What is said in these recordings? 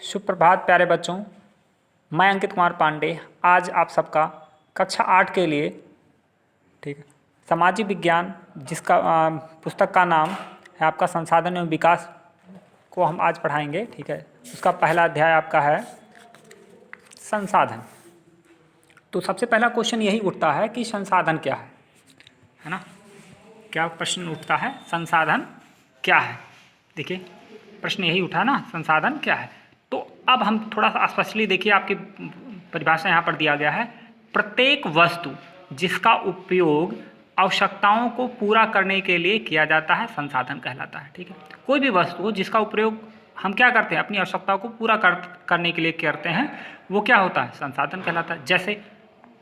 सुप्रभात प्यारे बच्चों। मैं अंकित कुमार पांडे आज आप सबका कक्षा 8 के लिए ठीक है सामाजिक विज्ञान जिसका पुस्तक का नाम है आपका संसाधन एवं विकास को हम आज पढ़ाएंगे। ठीक है, उसका पहला अध्याय आपका है संसाधन। तो सबसे पहला क्वेश्चन यही उठता है कि संसाधन क्या है ना। क्या प्रश्न उठता है, संसाधन क्या है। देखिए प्रश्न यही उठा ना, संसाधन क्या है। तो अब हम थोड़ा सा स्पष्टली देखिए, आपकी परिभाषा यहाँ पर दिया गया है, प्रत्येक वस्तु जिसका उपयोग आवश्यकताओं को पूरा करने के लिए किया जाता है संसाधन कहलाता है। ठीक है, कोई भी वस्तु जिसका उपयोग हम क्या करते हैं, अपनी आवश्यकताओं को पूरा करने के लिए करते हैं, वो क्या होता है, संसाधन कहलाता है। जैसे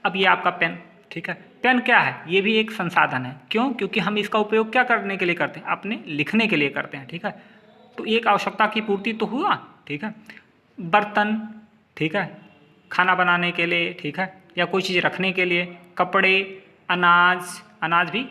अब ये आपका पेन, ठीक है, पेन क्या है, ये भी एक संसाधन है। क्यों? क्योंकि हम इसका उपयोग क्या करने के लिए करते हैं, अपने लिखने के लिए करते हैं। ठीक है, तो एक आवश्यकता की पूर्ति तो हुआ। ठीक है, बर्तन, ठीक है, खाना बनाने के लिए, ठीक है, या कोई चीज़ रखने के लिए, कपड़े, अनाज भी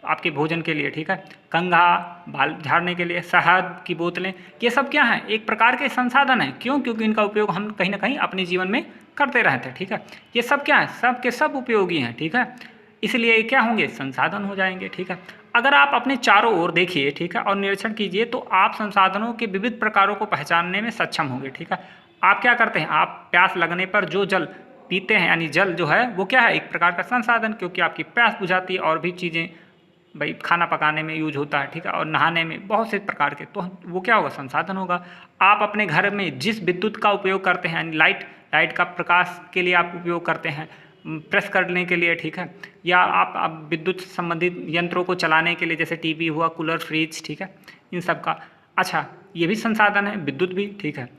आपके भोजन के लिए, ठीक है, कंघा बाल झाड़ने के लिए, शहद की बोतलें, ये सब क्या है, एक प्रकार के संसाधन हैं। क्यों? क्योंकि इनका उपयोग हम कहीं ना कहीं अपने जीवन में करते रहते हैं। ठीक है, ये सब क्या है, सब के सब उपयोगी हैं। ठीक है, इसलिए क्या होंगे, संसाधन हो जाएंगे। ठीक है, अगर आप अपने चारों ओर देखिए, ठीक है, और निरीक्षण कीजिए, तो आप संसाधनों के विविध प्रकारों को पहचानने में सक्षम होंगे। ठीक है, आप क्या करते हैं, आप प्यास लगने पर जो जल पीते हैं, यानी जल जो है वो क्या है, एक प्रकार का संसाधन, क्योंकि आपकी प्यास बुझाती है। और भी चीज़ें भाई खाना पकाने में यूज होता है, ठीक है, और नहाने में, बहुत से प्रकार के, तो वो क्या होगा, संसाधन होगा। आप अपने घर में जिस विद्युत का उपयोग करते हैं, यानी लाइट का प्रकाश के लिए आप उपयोग करते हैं, प्रेस करने के लिए, ठीक है, या आप विद्युत संबंधित यंत्रों को चलाने के लिए, जैसे टीवी हुआ, कूलर, फ्रिज, ठीक है, इन सब का, अच्छा, ये भी संसाधन है, विद्युत भी। ठीक है,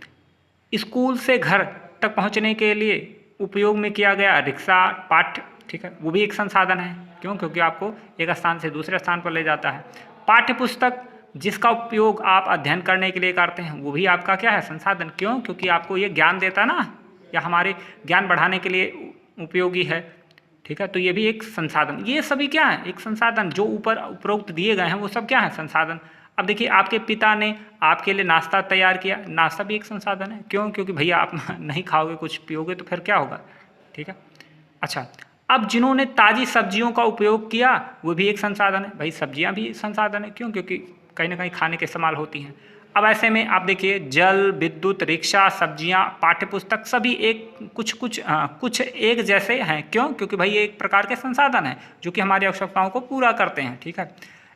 स्कूल से घर तक पहुंचने के लिए उपयोग में किया गया रिक्शा, पाठ्य, ठीक है, वो भी एक संसाधन है। क्यों? क्योंकि आपको एक स्थान से दूसरे स्थान पर ले जाता है। पाठ्य पुस्तक जिसका उपयोग आप अध्ययन करने के लिए करते हैं, वो भी आपका क्या है, संसाधन। क्यों? क्योंकि आपको ये ज्ञान देता है ना, या हमारे ज्ञान बढ़ाने के लिए उपयोगी है। ठीक है, तो ये भी एक संसाधन। ये सभी क्या है, एक संसाधन। जो ऊपर उपरोक्त दिए गए हैं वो सब क्या है, संसाधन। अब देखिए, आपके पिता ने आपके लिए नाश्ता तैयार किया, नाश्ता भी एक संसाधन है। क्यों? क्योंकि भैया आप नहीं खाओगे, कुछ पियोगे तो फिर क्या होगा। ठीक है, अच्छा, अब जिन्होंने ताज़ी सब्जियों का उपयोग किया, वो भी एक संसाधन है। भाई सब्जियां भी संसाधन है। क्यों? क्योंकि कहीं ना कहीं खाने के इस्तेमाल होती हैं। अब ऐसे में आप देखिए, जल, विद्युत, रिक्शा, सब्जियां, पाठ्यपुस्तक, सभी एक कुछ एक जैसे हैं। क्यों? क्योंकि भाई ये एक प्रकार के संसाधन हैं जो कि हमारी आवश्यकताओं को पूरा करते हैं। ठीक है,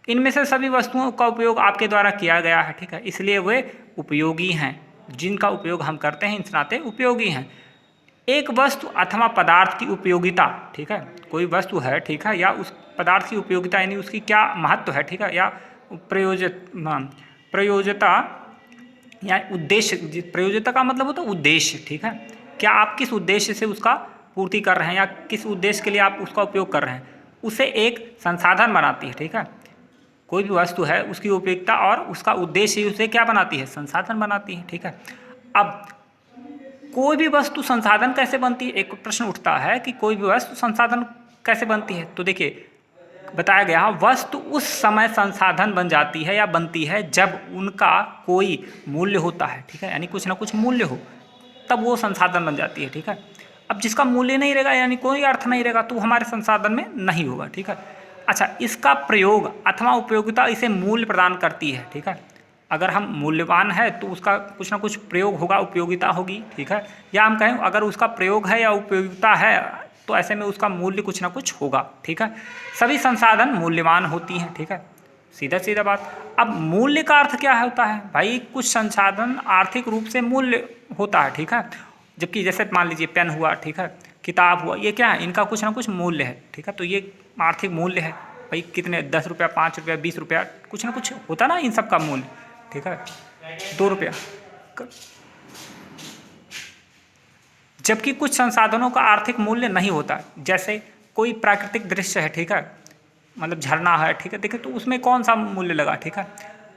इनमें से सभी वस्तुओं का उपयोग आपके द्वारा किया गया है। ठीक है, इसलिए वे उपयोगी हैं। जिनका उपयोग हम करते हैं, इस नाते उपयोगी हैं। एक वस्तु अथवा पदार्थ की उपयोगिता, ठीक है, कोई वस्तु है, ठीक है, या उस पदार्थ की उपयोगिता, यानी उसकी क्या महत्व है, ठीक है, या प्रयोजता या उद्देश्य, प्रयोजता का मतलब होता है उद्देश्य। ठीक है, क्या आप किस उद्देश्य से उसका पूर्ति कर रहे हैं, या किस उद्देश्य के लिए आप उसका उपयोग कर रहे हैं, उसे एक संसाधन बनाती है। ठीक है, कोई भी वस्तु है, उसकी उपयोगिता और उसका उद्देश्य ही उसे क्या बनाती है, संसाधन बनाती है। ठीक है, अब कोई भी वस्तु संसाधन कैसे बनती है, एक प्रश्न उठता है कि कोई भी वस्तु संसाधन कैसे बनती है। तो देखिए, बताया गया, वस्तु उस समय संसाधन बन जाती है या बनती है जब उनका कोई मूल्य होता है। ठीक है, यानी कुछ ना कुछ मूल्य हो, तब वो संसाधन बन जाती है। ठीक है, अब जिसका मूल्य नहीं रहेगा, यानी कोई अर्थ नहीं रहेगा, तो हमारे संसाधन में नहीं होगा। ठीक है, अच्छा, इसका प्रयोग अथवा उपयोगिता इसे मूल्य प्रदान करती है। ठीक है, अगर हम मूल्यवान है तो उसका कुछ ना कुछ प्रयोग होगा, उपयोगिता होगी। ठीक है, या हम कहें अगर उसका प्रयोग है या उपयोगिता है, तो ऐसे में उसका मूल्य कुछ ना कुछ होगा। ठीक है, सभी संसाधन मूल्यवान होती हैं। ठीक है, सीधा सीधा बात। अब मूल्य का अर्थ क्या होता है भाई, कुछ संसाधन आर्थिक रूप से मूल्य होता है। ठीक है, जबकि जैसे मान लीजिए पेन हुआ, ठीक है, किताब हुआ, ये क्या है, इनका कुछ ना कुछ मूल्य है। ठीक है, तो ये आर्थिक मूल्य है भाई, कितने, 10 रुपया, 5 रुपया, 20 रुपया, कुछ ना कुछ होता ना इन सब का मूल्य। ठीक है, 2 रुपया। जबकि कुछ संसाधनों का आर्थिक मूल्य नहीं होता। जैसे कोई प्राकृतिक दृश्य है, ठीक है, मतलब झरना है, ठीक है, देखिए, तो उसमें कौन सा मूल्य लगा, ठीक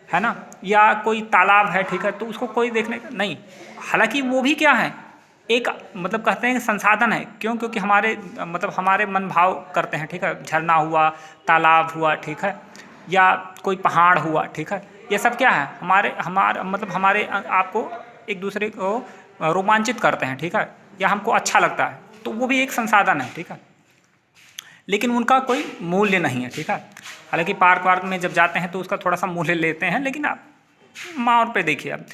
है ना, या कोई तालाब है, ठीक है, तो उसको कोई देखने का नहीं। हालांकि वो भी क्या है, एक मतलब कहते हैं कि संसाधन है। क्यों? क्योंकि हमारे मतलब हमारे मन भाव करते हैं। ठीक है, झरना हुआ, तालाब हुआ, ठीक है, या कोई पहाड़ हुआ, ठीक है, ये सब क्या है, हमारे मतलब हमारे आपको एक दूसरे को रोमांचित करते हैं, ठीक है, या हमको अच्छा लगता है, तो वो भी एक संसाधन है, ठीक है, लेकिन उनका कोई मूल्य नहीं है, ठीक है। हालांकि पार्क वार्क में जब जाते हैं तो उसका थोड़ा सा मूल्य लेते हैं, लेकिन आप माहौल पे देखिए आप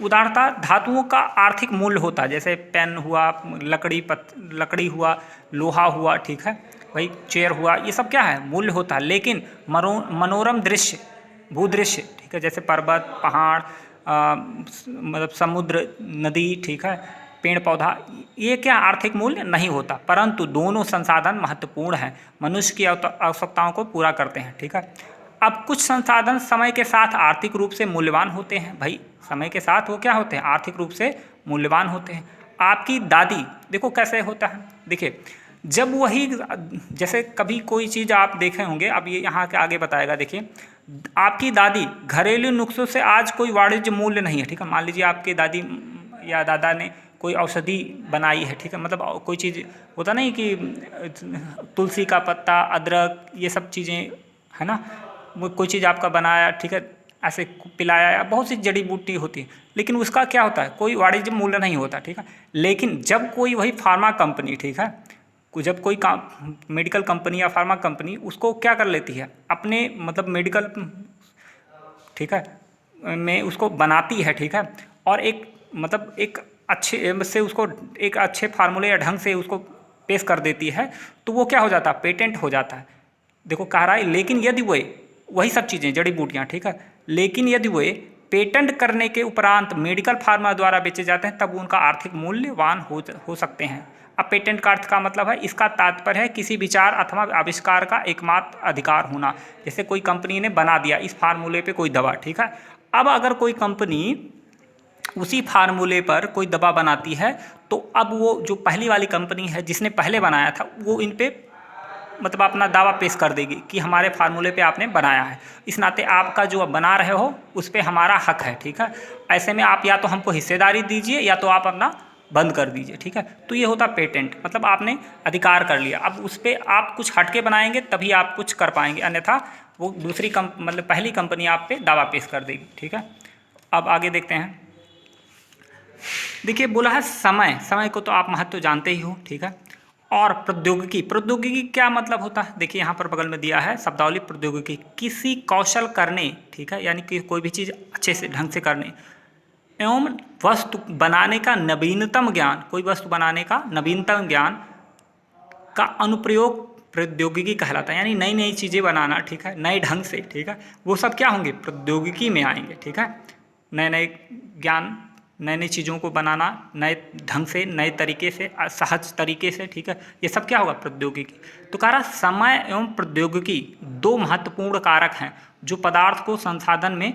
उदारता धातुओं का आर्थिक मूल्य होता है, जैसे पेन हुआ, लकड़ी हुआ, लोहा हुआ, ठीक है, भाई चेयर हुआ, ये सब क्या है, मूल्य होता है। लेकिन मनोरम दृश्य, भूदृश्य, ठीक है, जैसे पर्वत, पहाड़, मतलब समुद्र, नदी, ठीक है, पेड़ पौधा, ये क्या आर्थिक मूल्य नहीं होता, परंतु दोनों संसाधन महत्वपूर्ण हैं, मनुष्य की आवश्यकताओं को पूरा करते हैं, ठीक है। अब कुछ संसाधन समय के साथ आर्थिक रूप से मूल्यवान होते हैं, भाई समय के साथ वो क्या होते हैं, आर्थिक रूप से मूल्यवान होते हैं। आपकी दादी, देखो कैसे होता है, देखिए जब वही, जैसे कभी कोई चीज़ आप देखे होंगे, अब ये यहाँ के आगे बताएगा, देखिए आपकी दादी घरेलू नुस्खों से आज कोई वाणिज्य मूल्य नहीं है, ठीक है। मान लीजिए आपकी दादी या दादा ने कोई औषधि बनाई है, ठीक है, मतलब कोई चीज़ होता नहीं कि तुलसी का पत्ता, अदरक, ये सब चीज़ें है ना, वो कोई चीज़ आपका बनाया, ठीक है, ऐसे पिलाया, या बहुत सी जड़ी बूटी होती है, लेकिन उसका क्या होता है, कोई वाणिज्य मूल्य नहीं होता, ठीक है। लेकिन जब कोई वही फार्मा कंपनी, ठीक है, जब कोई मेडिकल कंपनी या फार्मा कंपनी उसको क्या कर लेती है, अपने मतलब मेडिकल, ठीक है, में उसको बनाती है, ठीक है, और एक मतलब एक अच्छे से उसको एक अच्छे फार्मूले या ढंग से उसको पेश कर देती है, तो वो क्या हो जाता है, पेटेंट हो जाता है। देखो कह रहा है, लेकिन यदि वही सब चीज़ें जड़ी बूटियाँ, ठीक है, लेकिन यदि वे पेटेंट करने के उपरांत मेडिकल फार्मा द्वारा बेचे जाते हैं, तब उनका आर्थिक मूल्यवान हो सकते हैं। अब पेटेंट का अर्थ का मतलब है, इसका तात्पर्य है किसी विचार अथवा आविष्कार का एकमात्र अधिकार होना। जैसे कोई कंपनी ने बना दिया इस फार्मूले पे कोई दवा, ठीक है, अब अगर कोई कंपनी उसी फार्मूले पर कोई दवा बनाती है, तो अब वो जो पहली वाली कंपनी है जिसने पहले बनाया था, वो इन पे मतलब अपना दावा पेश कर देगी कि हमारे फार्मूले पे आपने बनाया है, इस नाते आपका जो आप बना रहे हो उस पर हमारा हक है, ठीक है। ऐसे में आप या तो हमको हिस्सेदारी दीजिए या तो आप अपना बंद कर दीजिए, ठीक है। तो ये होता पेटेंट, मतलब आपने अधिकार कर लिया। अब उस पर आप कुछ हटके बनाएंगे तभी आप कुछ कर पाएंगे, अन्यथा वो दूसरी मतलब पहली कंपनी आप पे दावा पेश कर देगी, ठीक है। अब आगे देखते हैं, देखिए बोला है समय को तो आप महत्व जानते ही हो, ठीक है। और प्रौद्योगिकी क्या मतलब होता है, देखिए यहाँ पर बगल में दिया है शब्दावली, प्रौद्योगिकी किसी कौशल करने, ठीक है, यानी कि कोई भी चीज़ अच्छे से ढंग से करने एवं वस्तु बनाने का नवीनतम ज्ञान, कोई वस्तु बनाने का नवीनतम ज्ञान का अनुप्रयोग प्रौद्योगिकी कहलाता है। यानी नई नई चीज़ें बनाना, ठीक है, नए ढंग से, ठीक है, वो सब क्या होंगे, प्रौद्योगिकी में आएंगे, ठीक है। नए नए ज्ञान, नई नई चीज़ों को बनाना नए ढंग से, नए तरीके से, सहज तरीके से, ठीक है, ये सब क्या होगा, प्रौद्योगिकी। तो कह रहा समय एवं प्रौद्योगिकी दो महत्वपूर्ण कारक हैं जो पदार्थ को संसाधन में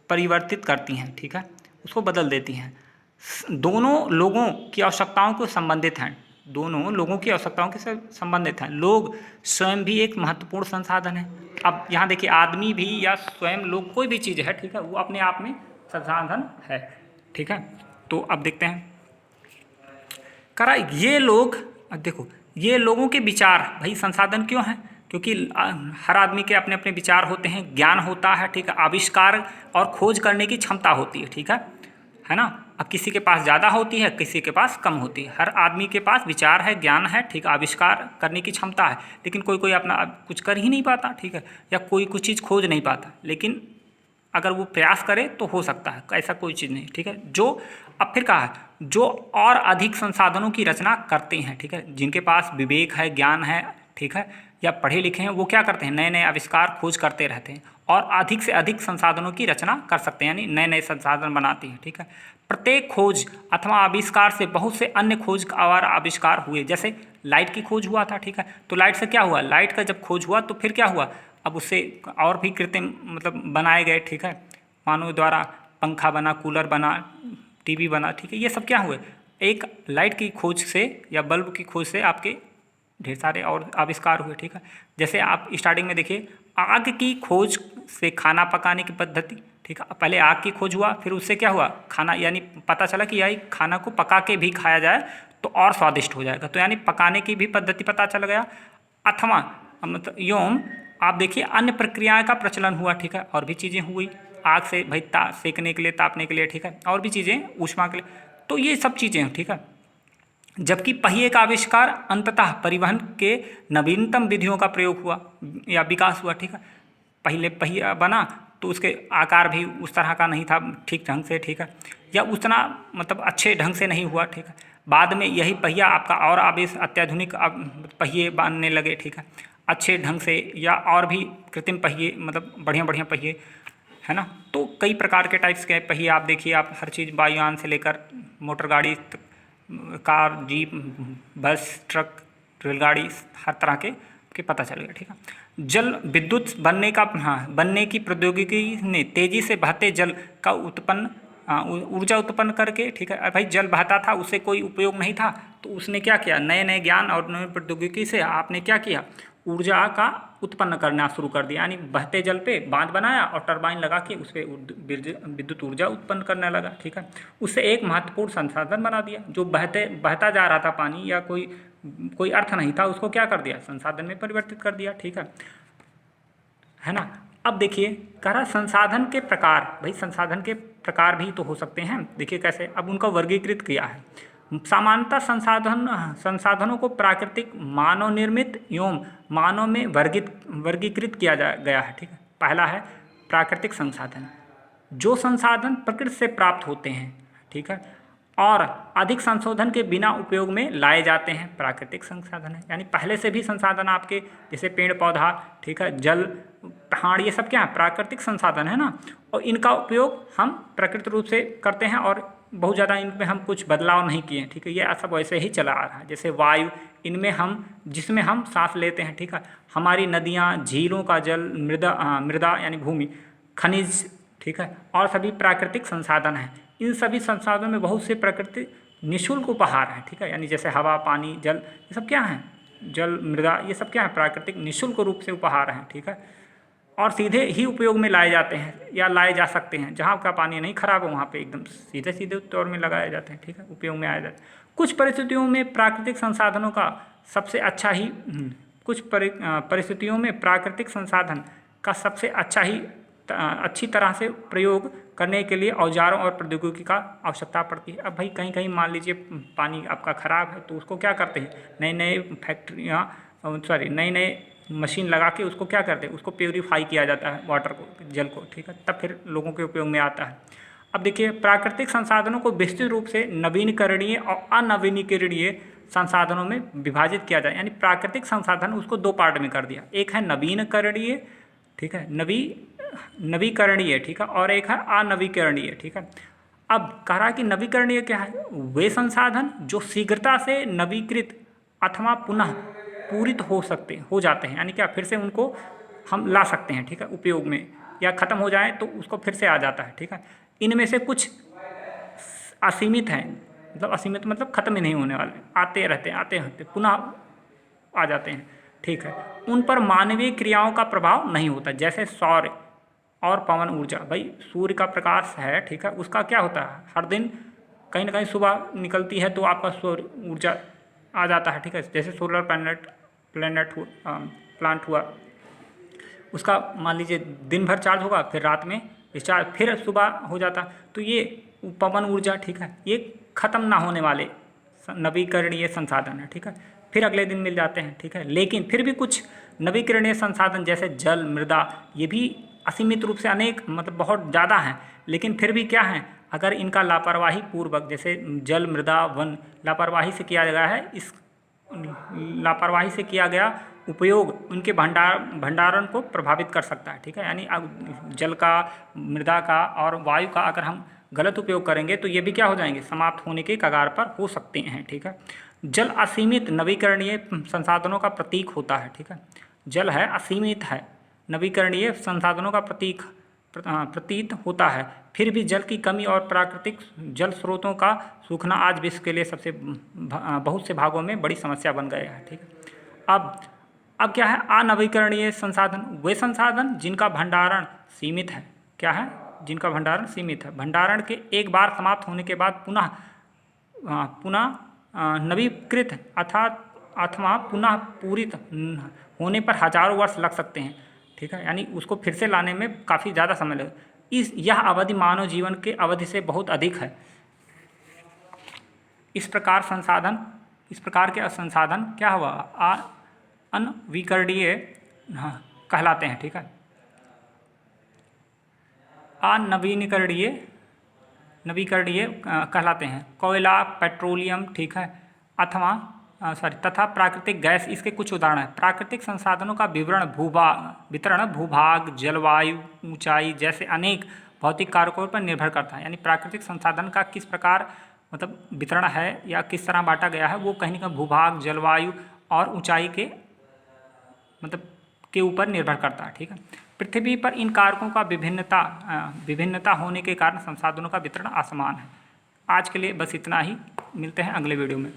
परिवर्तित करती हैं, ठीक है, उसको बदल देती हैं। दोनों लोगों की आवश्यकताओं को संबंधित हैं, दोनों लोगों की आवश्यकताओं के से संबंधित हैं। लोग स्वयं भी एक महत्वपूर्ण संसाधन है। अब यहाँ देखिए आदमी भी या स्वयं लोग, कोई भी चीज़ है, ठीक है, वो अपने आप में संसाधन है, ठीक है। तो अब देखते हैं, करा ये लोग, देखो ये लोगों के विचार भाई संसाधन क्यों हैं, क्योंकि हर आदमी के अपने अपने विचार होते हैं, ज्ञान होता है, ठीक है, आविष्कार और खोज करने की क्षमता होती है, ठीक है ना। अब किसी के पास ज़्यादा होती है, किसी के पास कम होती है, हर आदमी के पास विचार है, ज्ञान है, ठीक है, आविष्कार करने की क्षमता है, लेकिन कोई कोई अपना कुछ कर ही नहीं पाता, ठीक है, या कोई कुछ चीज़ खोज नहीं पाता। लेकिन अगर वो प्रयास करे तो हो सकता है, ऐसा कोई चीज़ नहीं, ठीक है। जो अब फिर कहा है, जो और अधिक संसाधनों की रचना करते हैं, ठीक है, जिनके पास विवेक है, ज्ञान है, ठीक है, या पढ़े लिखे हैं, वो क्या करते हैं, नए नए आविष्कार खोज करते रहते हैं और अधिक से अधिक संसाधनों की रचना कर सकते हैं, यानी नए नए संसाधन बनाते हैं, ठीक है। प्रत्येक खोज अथवा आविष्कार से बहुत से अन्य खोज और आविष्कार हुए, जैसे लाइट की खोज हुआ था, ठीक है, तो लाइट से क्या हुआ, लाइट का जब खोज हुआ तो फिर क्या हुआ, अब उससे और भी कृत्रिम मतलब बनाए गए, ठीक है, मानव द्वारा पंखा बना, कूलर बना, टीवी बना, ठीक है, ये सब क्या हुए, एक लाइट की खोज से या बल्ब की खोज से आपके ढेर सारे और आविष्कार हुए, ठीक है। जैसे आप स्टार्टिंग में देखिए, आग की खोज से खाना पकाने की पद्धति, ठीक है, पहले आग की खोज हुआ, फिर उससे क्या हुआ, खाना, यानी पता चला कि यही खाना को पका के भी खाया जाए तो और स्वादिष्ट हो जाएगा, तो यानी पकाने की भी पद्धति पता चल गया। अथवा मतलब योम आप देखिए अन्य प्रक्रियाएं का प्रचलन हुआ, ठीक है, और भी चीज़ें हुई, आग से भाई सेकने के लिए, तापने के लिए, ठीक है, और भी चीज़ें ऊष्मा के लिए, तो ये सब चीज़ें हैं, ठीक है। जबकि पहिए का आविष्कार अंततः परिवहन के नवीनतम विधियों का प्रयोग हुआ या विकास हुआ, ठीक है। पहले पहिया बना तो उसके आकार भी उस तरह का नहीं था ठीक ढंग से, ठीक है, या उतना मतलब अच्छे ढंग से नहीं हुआ, ठीक है। बाद में यही पहिया आपका और अत्याधुनिक पहिए बनने लगे, ठीक है, अच्छे ढंग से, या और भी कृत्रिम पहिए, मतलब बढ़िया बढ़िया पहिए, है ना। तो कई प्रकार के टाइप्स के पहिए आप देखिए, आप हर चीज़ वायुयान से लेकर मोटर गाड़ी, कार, जीप, बस, ट्रक, रेलगाड़ी, हर तरह के पता चलेगा, ठीक है। जल विद्युत बनने की प्रौद्योगिकी ने तेजी से बहते जल का ऊर्जा उत्पन्न करके, ठीक है, भाई जल बहता था, उससे कोई उपयोग नहीं था, तो उसने क्या किया, नए नए ज्ञान और नए प्रौद्योगिकी से आपने क्या किया, ऊर्जा का उत्पन्न करना शुरू कर दिया, यानी बहते जल पे बांध बनाया और टरबाइन लगा के उस पर विद्युत ऊर्जा उत्पन्न करने लगा, ठीक है। उससे एक महत्वपूर्ण संसाधन बना दिया, जो बहता जा रहा था पानी, या कोई अर्थ नहीं था, उसको क्या कर दिया, संसाधन में परिवर्तित कर दिया, ठीक है ना। अब देखिए, कह रहा संसाधन के प्रकार, भाई संसाधन के प्रकार भी तो हो सकते हैं, देखिए कैसे, अब उनका वर्गीकृत किया है। सामान्यतः संसाधनों को प्राकृतिक, मानव निर्मित एवं मानव में वर्गीकृत किया गया है, ठीक है। पहला है प्राकृतिक संसाधन, जो संसाधन प्रकृति से प्राप्त होते हैं, ठीक है, और अधिक संशोधन के बिना उपयोग में लाए जाते हैं, प्राकृतिक संसाधन है। यानी पहले से भी संसाधन आपके, जैसे पेड़ पौधा, ठीक है, जल, पहाड़, ये सब क्या है, प्राकृतिक संसाधन है ना, और इनका उपयोग हम प्राकृतिक रूप से करते हैं, और बहुत ज़्यादा इनमें हम कुछ बदलाव नहीं किए हैं, ठीक है, ये सब वैसे ही चला आ रहा है। जैसे वायु, जिसमें हम सांस लेते हैं, ठीक है, हमारी नदियाँ, झीलों का जल, मृदा यानी भूमि, खनिज, ठीक है, और सभी प्राकृतिक संसाधन हैं। इन सभी संसाधनों में बहुत से प्रकृति निःशुल्क उपहार हैं, ठीक है, यानी जैसे हवा, पानी, जल, ये सब क्या हैं, जल, मृदा, ये सब क्या है, प्राकृतिक निःशुल्क रूप से उपहार हैं, ठीक है, और सीधे ही उपयोग में लाए जाते हैं या लाए जा सकते हैं। जहाँ का पानी नहीं खराब है वहाँ पे एकदम सीधे सीधे तौर में लगाए जाते हैं, ठीक है, उपयोग में आए जाते हैं। कुछ परिस्थितियों में प्राकृतिक संसाधनों का सबसे अच्छा ही परिस्थितियों में प्राकृतिक संसाधन का सबसे अच्छी तरह से प्रयोग करने के लिए औजारों और प्रौद्योगिकी का आवश्यकता पड़ती है। अब भाई कहीं कहीं मान लीजिए पानी आपका ख़राब है, तो उसको क्या करते हैं, नए नए मशीन लगा के उसको क्या करते हैं, उसको प्योरीफाई किया जाता है, वाटर को, जल को, ठीक है, तब फिर लोगों के उपयोग में आता है। अब देखिए, प्राकृतिक संसाधनों को विस्तृत रूप से नवीनकरणीय और अनवीनीकरणीय संसाधनों में विभाजित किया जाए। यानी प्राकृतिक संसाधन उसको दो पार्ट में कर दिया, एक है नवीनकरणीय, ठीक है, नवीकरणीय, ठीक है, और एक है अनवीकरणीय, ठीक है। अब कह रहा कि नवीकरणीय क्या है, वे संसाधन जो शीघ्रता से नवीकृत अथवा पुनः पूरित हो जाते हैं, यानी क्या, फिर से उनको हम ला सकते हैं, ठीक है, उपयोग में, या ख़त्म हो जाए तो उसको फिर से आ जाता है, ठीक है। इनमें से कुछ असीमित हैं, मतलब असीमित मतलब ख़त्म ही नहीं होने वाले, आते रहते पुनः आ जाते हैं, ठीक है। उन पर मानवीय क्रियाओं का प्रभाव नहीं होता, जैसे सौर और पवन ऊर्जा। भाई सूर्य का प्रकाश है, ठीक है, उसका क्या होता है, हर दिन कहीं ना कहीं सुबह निकलती है तो आपका सौर ऊर्जा आ जाता है, ठीक है। जैसे सोलर प्लांट हुआ, उसका मान लीजिए दिन भर चार्ज होगा, फिर रात में डिस्चार्ज, फिर सुबह हो जाता। तो ये पवन ऊर्जा, ठीक है, ये ख़त्म ना होने वाले नवीकरणीय संसाधन है, ठीक है, फिर अगले दिन मिल जाते हैं, ठीक है। लेकिन फिर भी कुछ नवीकरणीय संसाधन जैसे जल, मृदा, ये भी असीमित रूप से अनेक, मतलब बहुत ज़्यादा हैं, लेकिन फिर भी क्या है, अगर इनका लापरवाही पूर्वक, जैसे जल, मृदा, वन, लापरवाही से किया गया है, इस लापरवाही से किया गया उपयोग उनके भंडारण को प्रभावित कर सकता है, ठीक है। यानी जल का, मृदा का और वायु का अगर हम गलत उपयोग करेंगे तो ये भी क्या हो जाएंगे, समाप्त होने के कगार पर हो सकते हैं, ठीक है। जल असीमित नवीकरणीय संसाधनों का प्रतीक होता है, ठीक है। जल है, असीमित है, नवीकरणीय संसाधनों का प्रतीत होता है। फिर भी जल की कमी और प्राकृतिक जल स्रोतों का सूखना आज विश्व के लिए सबसे बहुत से भागों में बड़ी समस्या बन गया है, ठीक है। अब क्या है, अनवीकरणीय संसाधन, वे संसाधन जिनका भंडारण सीमित है, क्या है, जिनका भंडारण सीमित है, भंडारण के एक बार समाप्त होने के बाद पुनः नवीकृत अथवा पुनः पूरित होने पर हजारों वर्ष लग सकते हैं, ठीक है। यानी उसको फिर से लाने में काफ़ी ज़्यादा समय लगे। यह अवधि मानव जीवन के अवधि से बहुत अधिक है। इस प्रकार के संसाधन क्या हुआ, अनवीकरणीय कहलाते हैं। ठीक है, अनवीकरणीय कहलाते हैं। कोयला, पेट्रोलियम, ठीक है, तथा प्राकृतिक गैस इसके कुछ उदाहरण हैं। प्राकृतिक संसाधनों का वितरण भूभाग, जलवायु, ऊंचाई जैसे अनेक भौतिक कारकों पर निर्भर करता है। यानी प्राकृतिक संसाधन का किस प्रकार मतलब वितरण है या किस तरह बांटा गया है, वो कहीं ना कहीं भूभाग, जलवायु और ऊंचाई के ऊपर निर्भर करता है। ठीक है, पृथ्वी पर इन कारकों का विभिन्नता होने के कारण संसाधनों का वितरण असमान है। आज के लिए बस इतना ही, मिलते हैं अगले वीडियो में।